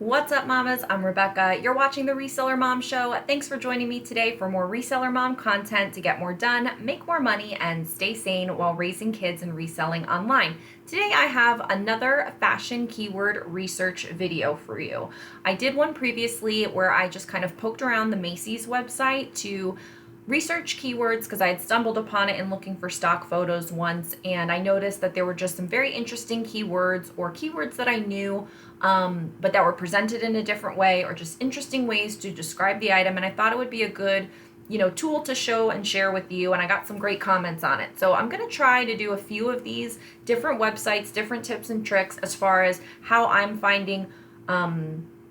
What's up, mamas? I'm Rebecca. You're watching the Reseller Mom Show. Thanks for joining me today for more Reseller Mom content to get more done, make more money, and stay sane while raising kids and reselling online. Today I have another fashion keyword research video for you. I did one previously where I just kind of poked around the Macy's website to research keywords because I had stumbled upon it in looking for stock photos once, and I noticed that there were just some very interesting keywords or keywords that I knew but that were presented in a different way or just interesting ways to describe the item, and I thought it would be a good tool to show and share with you, and I got some great comments on it. So I'm going to try to do a few of these different websites, different tips and tricks as far as how I'm finding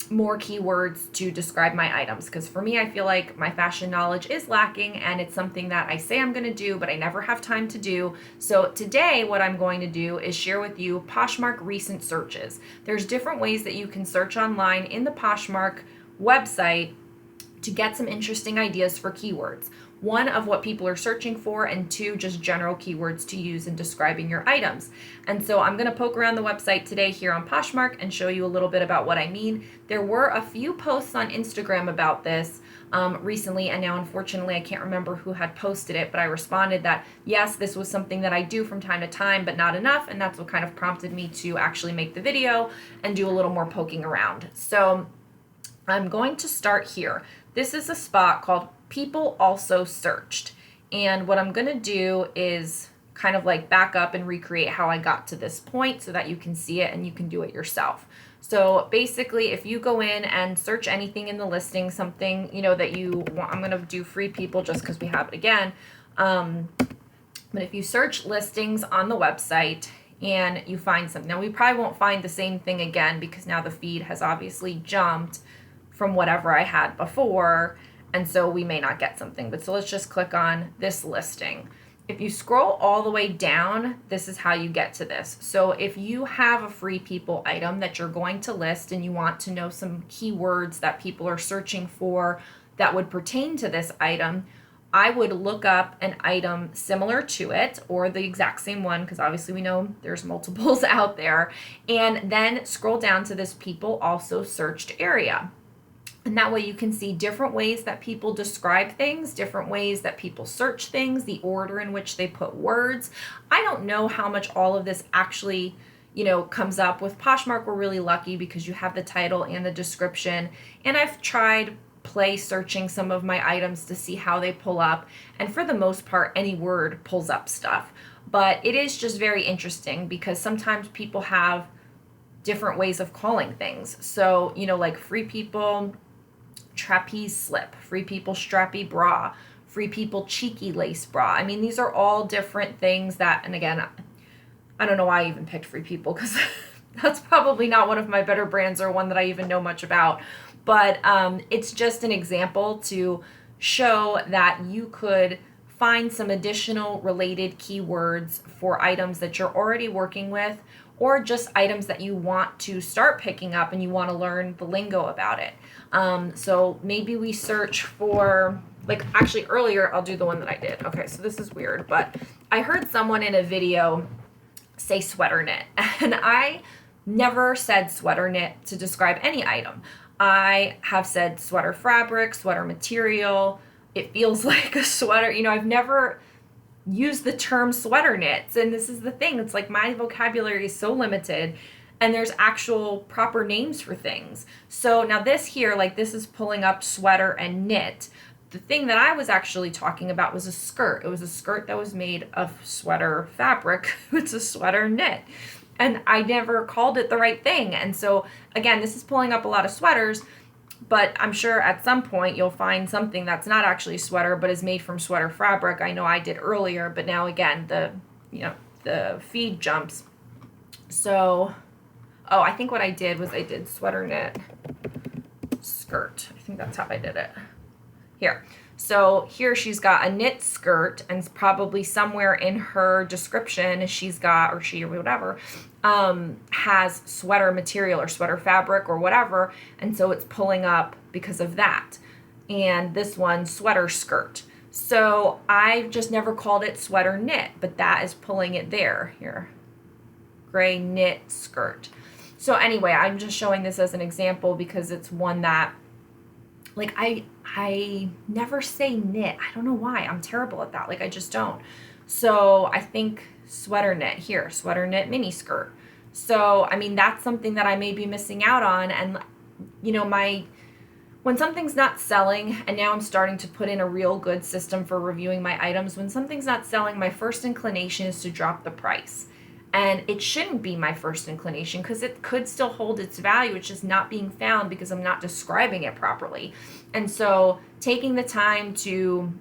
more keywords to describe my items, because for me, I feel like my fashion knowledge is lacking and it's something that I say I'm going to do but I never have time to do. So today what I'm going to do is share with you Poshmark Recent Searches. There's different ways that you can search online in the Poshmark website to get some interesting ideas for keywords. One, of what people are searching for, and two, just general keywords to use in describing your items. And so I'm going to poke around the website today here on Poshmark and show you a little bit about what I mean. There were a few posts on Instagram about this recently, and now unfortunately I can't remember who had posted it, but I responded that yes, this was something that I do from time to time, but not enough, and that's what kind of prompted me to actually make the video and do a little more poking around. So I'm going to start here. This is a spot called People Also Searched. And what I'm going to do is kind of like back up and recreate how I got to this point so that you can see it and you can do it yourself. So basically, if you go in and search anything in the listing, something, that you want, I'm going to do free people just because we have it again. But if you search listings on the website and you find something, now we probably won't find the same thing again because now the feed has obviously jumped from whatever I had before, and so we may not get something. But so let's just click on this listing. If you scroll all the way down, this is how you get to this. So if you have a free people item that you're going to list and you want to know some keywords that people are searching for that would pertain to this item, I would look up an item similar to it or the exact same one, because obviously we know there's multiples out there, and then scroll down to this People Also Searched area. And that way you can see different ways that people describe things, different ways that people search things, the order in which they put words. I don't know how much all of this actually, comes up. With Poshmark, we're really lucky because you have the title and the description. And I've tried play searching some of my items to see how they pull up. And for the most part, any word pulls up stuff. But it is just very interesting because sometimes people have different ways of calling things. So, like free people trapeze slip, free people strappy bra, free people cheeky lace bra. I mean, these are all different things that, and again, I don't know why I even picked free people because that's probably not one of my better brands or one that I even know much about. But it's just an example to show that you could find some additional related keywords for items that you're already working with, or just items that you want to start picking up and you want to learn the lingo about it. So maybe we search for, actually earlier, I'll do the one that I did. Okay, so this is weird, but I heard someone in a video say sweater knit, and I never said sweater knit to describe any item. I have said sweater fabric, sweater material. It feels like a sweater. I've never use the term sweater knits, and this is the thing, it's like my vocabulary is so limited and there's actual proper names for things. So now this here, this is pulling up sweater and knit. The thing that I was actually talking about was a skirt. It was a skirt that was made of sweater fabric. It's a sweater knit, and I never called it the right thing. And so again, this is pulling up a lot of sweaters, but I'm sure at some point you'll find something that's not actually sweater but is made from sweater fabric. I know I did earlier, but now again the feed jumps. So I think what I did was I did sweater knit skirt. I think that's how I did it. Here. So here she's got a knit skirt, and probably somewhere in her description she's got, or she or whatever, has sweater material or sweater fabric or whatever, and so it's pulling up because of that. And this one, sweater skirt. So I've just never called it sweater knit, but that is pulling it there. Here, gray knit skirt. So anyway, I'm just showing this as an example because it's one that, like, I never say knit. I don't know why. I'm terrible at that. Like, I just don't. So I think sweater knit here, sweater knit mini skirt. So, I mean, that's something that I may be missing out on. And, you know, when something's not selling, and now I'm starting to put in a real good system for reviewing my items, when something's not selling, my first inclination is to drop the price. And it shouldn't be my first inclination because it could still hold its value. It's just not being found because I'm not describing it properly. And so taking the time to,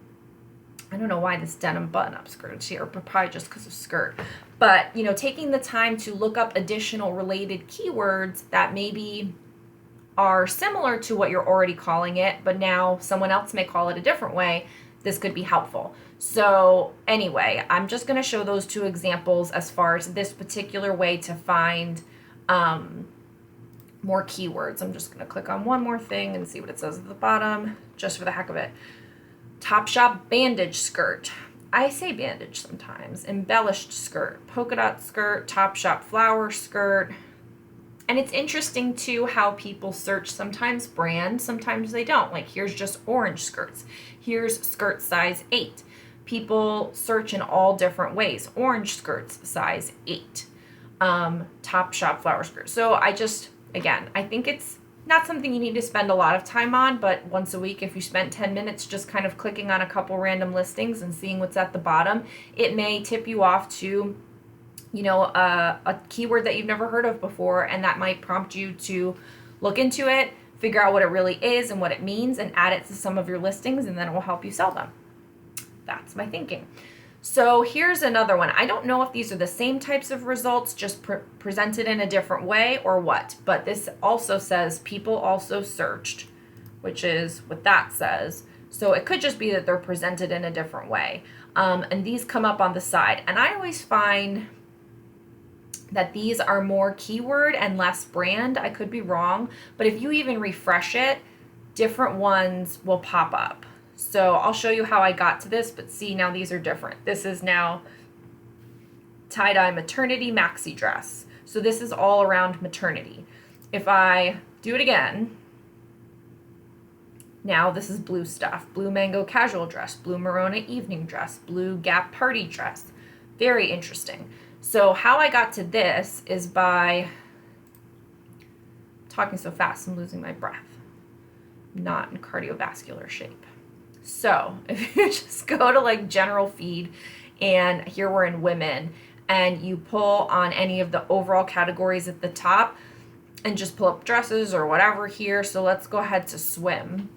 I don't know why this denim button-up skirt is here, but probably just because of skirt. But, you know, taking the time to look up additional related keywords that maybe are similar to what you're already calling it, but now someone else may call it a different way, this could be helpful. So anyway, I'm just going to show those two examples as far as this particular way to find more keywords. I'm just going to click on one more thing and see what it says at the bottom, just for the heck of it. Topshop bandage skirt. I say bandage sometimes. Embellished skirt, polka dot skirt, Topshop flower skirt. And it's interesting too how people search, sometimes brand, sometimes they don't. Like, here's just orange skirts. Here's skirt size 8. People search in all different ways. Orange skirts size 8. Topshop flower skirt. So I think it's not something you need to spend a lot of time on, but once a week, if you spent 10 minutes just kind of clicking on a couple random listings and seeing what's at the bottom, it may tip you off to, you know, a keyword that you've never heard of before, and that might prompt you to look into it, figure out what it really is and what it means, and add it to some of your listings, and then it will help you sell them. That's my thinking. So here's another one. I don't know if these are the same types of results, just presented in a different way or what, but this also says people also searched, which is what that says. So it could just be that they're presented in a different way. And these come up on the side. And I always find that these are more keyword and less brand. I could be wrong, but if you even refresh it, different ones will pop up. So I'll show you how I got to this, but see, now these are different. This is now tie-dye maternity maxi dress. So this is all around maternity. If I do it again, now this is blue stuff. Blue mango casual dress, blue Morona evening dress, blue Gap party dress. Very interesting. So how I got to this is by talking so fast, I'm losing my breath. Not in cardiovascular shape. So if you just go to like general feed, and here we're in women, and you pull on any of the overall categories at the top and just pull up dresses or whatever here. So let's go ahead to swim.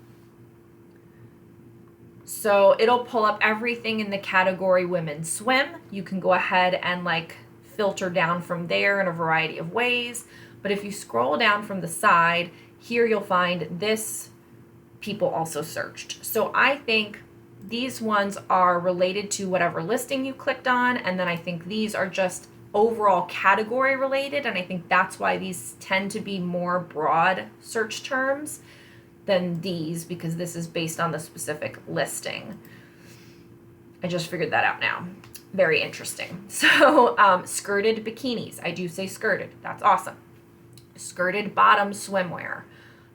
So it'll pull up everything in the category women swim. You can go ahead and like filter down from there in a variety of ways. But if you scroll down from the side, here you'll find this people also searched. So I think these ones are related to whatever listing you clicked on, and then I think these are just overall category related, and I think that's why these tend to be more broad search terms than these, because this is based on the specific listing. I just figured that out now. Very interesting. So skirted bikinis. I do say skirted. That's awesome. Skirted bottom swimwear.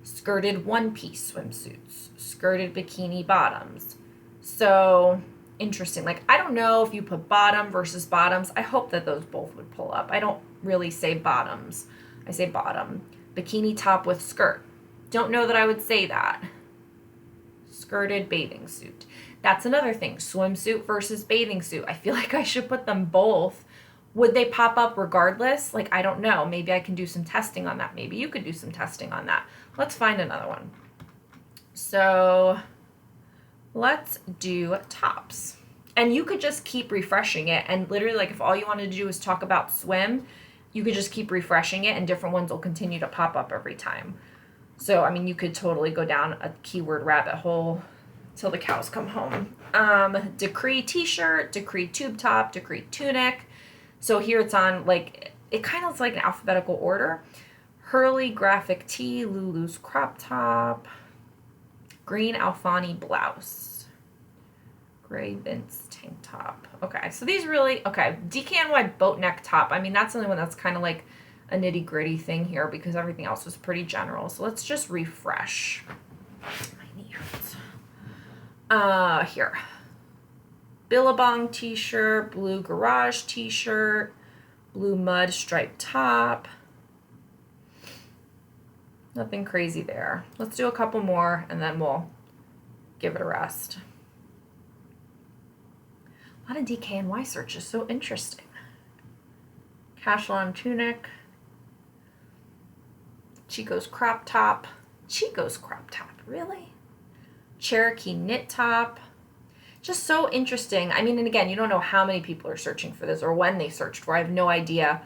Skirted one-piece swimsuits, skirted bikini bottoms. So interesting. Like, I don't know if you put bottom versus bottoms. I hope that those both would pull up. I don't really say bottoms. I say bottom. Bikini top with skirt. Don't know that I would say that. Skirted bathing suit. That's another thing. Swimsuit versus bathing suit. I feel like I should put them both. Would they pop up regardless? Like, I don't know. Maybe I can do some testing on that. Maybe you could do some testing on that. Let's find another one. So let's do tops. And you could just keep refreshing it. And literally, like, if all you wanted to do is talk about swim, you could just keep refreshing it, and different ones will continue to pop up every time. So, I mean, you could totally go down a keyword rabbit hole till the cows come home. Decree t-shirt, decree tube top, decree tunic. So here it's on, like, it kind of is like an alphabetical order. Hurley graphic tee, Lulu's crop top, green Alfani blouse, gray Vince tank top. Okay, so these really, okay, DKNY boat neck top. I mean, that's the only one that's kind of like a nitty gritty thing here because everything else was pretty general. So let's just refresh. My knee hurts. Here. Billabong t-shirt, blue garage t-shirt, blue mud striped top. Nothing crazy there. Let's do a couple more and then we'll give it a rest. A lot of DKNY searches, so interesting. Cashlon tunic. Chico's crop top. Chico's crop top, really? Cherokee knit top. Just so interesting. I mean, and again, you don't know how many people are searching for this or when they searched for. I have no idea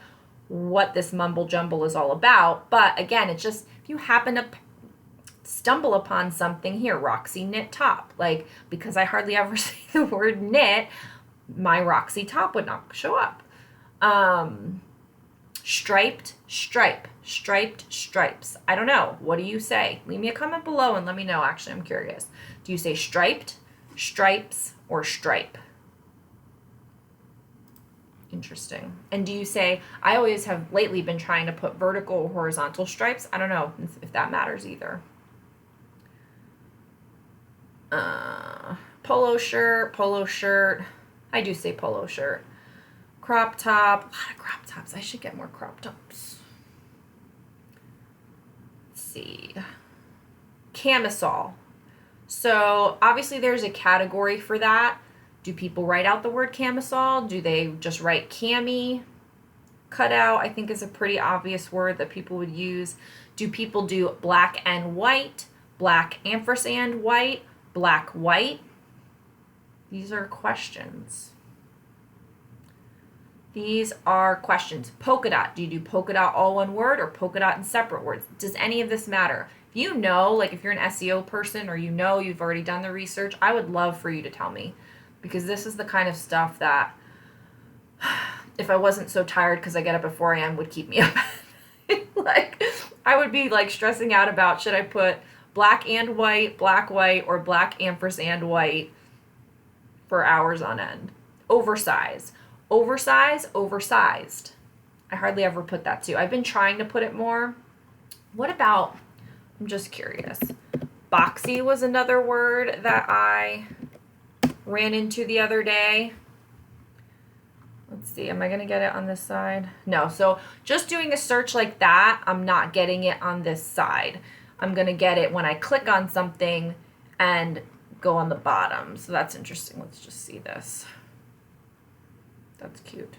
what this mumble jumble is all about. But again, it's just, if you happen to stumble upon something here, Roxy knit top, like, because I hardly ever say the word knit, my Roxy top would not show up. Striped stripe, striped stripes. I don't know. What do you say? Leave me a comment below and let me know. Actually, I'm curious. Do you say striped, stripes, or stripe? Interesting. And do you say, I always have lately been trying to put vertical or horizontal stripes. I don't know if that matters either. Polo shirt. I do say polo shirt. Crop top. A lot of crop tops. I should get more crop tops. Let's see. Camisole. So obviously there's a category for that. Do people write out the word camisole? Do they just write cami? Cutout, I think, is a pretty obvious word that people would use. Do people do black and white? Black ampersand white? Black white? These are questions. These are questions. Polka dot. Do you do polka dot all one word or polka dot in separate words? Does any of this matter? If you know, like if you're an SEO person or you know you've already done the research, I would love for you to tell me, because this is the kind of stuff that, if I wasn't so tired because I get up at 4 a.m., would keep me up. Like, I would be like stressing out about, should I put black and white, black white, or black ampersand white for hours on end. Oversize. Oversize, oversized. I hardly ever put that too. I've been trying to put it more. What about, I'm just curious. Boxy was another word that I ran into the other day. Let's see, am I going to get it on this side? No, so just doing a search like that, I'm not getting it on this side. I'm going to get it when I click on something and go on the bottom. So that's interesting. Let's just see this. That's cute.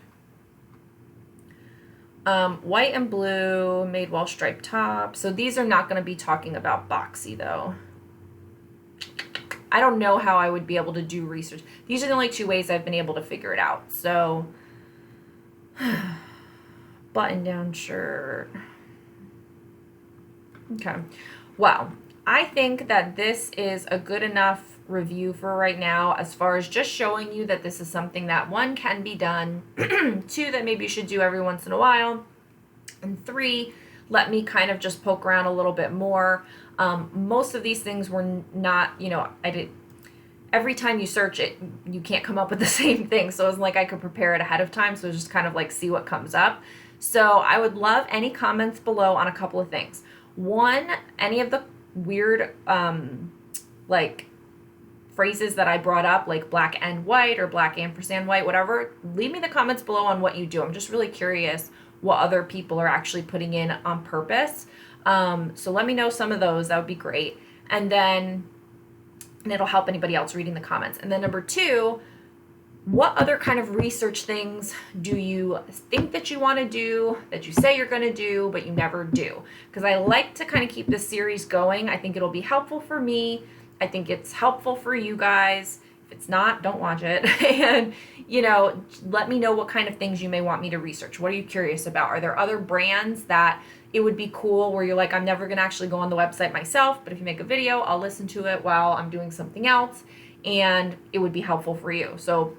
White and blue, Madewell striped top. So these are not going to be talking about Boxy though. I don't know how I would be able to do research. These are the only two ways I've been able to figure it out. So, button-down shirt. Okay. Well, I think that this is a good enough review for right now, as far as just showing you that this is something that, one, can be done, two, that maybe you should do every once in a while, and three, let me kind of just poke around a little bit more. Most of these things were not, every time you search it, you can't come up with the same thing. So it wasn't like I could prepare it ahead of time. So it was just kind of like see what comes up. So I would love any comments below on a couple of things. One, any of the weird, like phrases that I brought up, like black and white or black ampersand white, whatever, leave me the comments below on what you do. I'm just really curious what other people are actually putting in on purpose. So let me know some of those. That would be great. And it'll help anybody else reading the comments. And then number two, what other kind of research things do you think that you want to do, that you say you're going to do, but you never do? Because I like to kind of keep this series going. I think it'll be helpful for me. I think it's helpful for you guys. If it's not, don't watch it. And, let me know what kind of things you may want me to research. What are you curious about? Are there other brands that it would be cool where you're like, I'm never going to actually go on the website myself, but if you make a video, I'll listen to it while I'm doing something else, and it would be helpful for you. So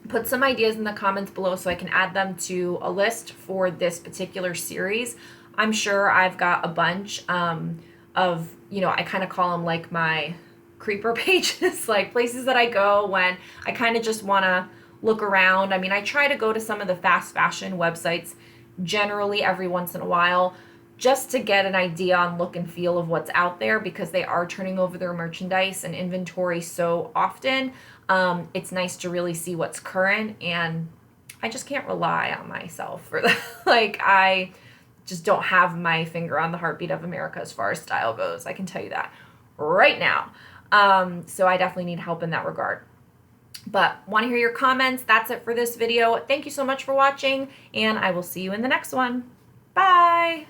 put some ideas in the comments below so I can add them to a list for this particular series. I'm sure I've got a bunch of, I kind of call them like my creeper pages, like places that I go when I kind of just want to look around. I mean, I try to go to some of the fast fashion websites generally every once in a while, just to get an idea on look and feel of what's out there, because they are turning over their merchandise and inventory so often. It's nice to really see what's current, and I just can't rely on myself for that. Like, I just don't have my finger on the heartbeat of America as far as style goes. I can tell you that right now. So I definitely need help in that regard. But want to hear your comments. That's it for this video. Thank you so much for watching, and I will see you in the next one. Bye.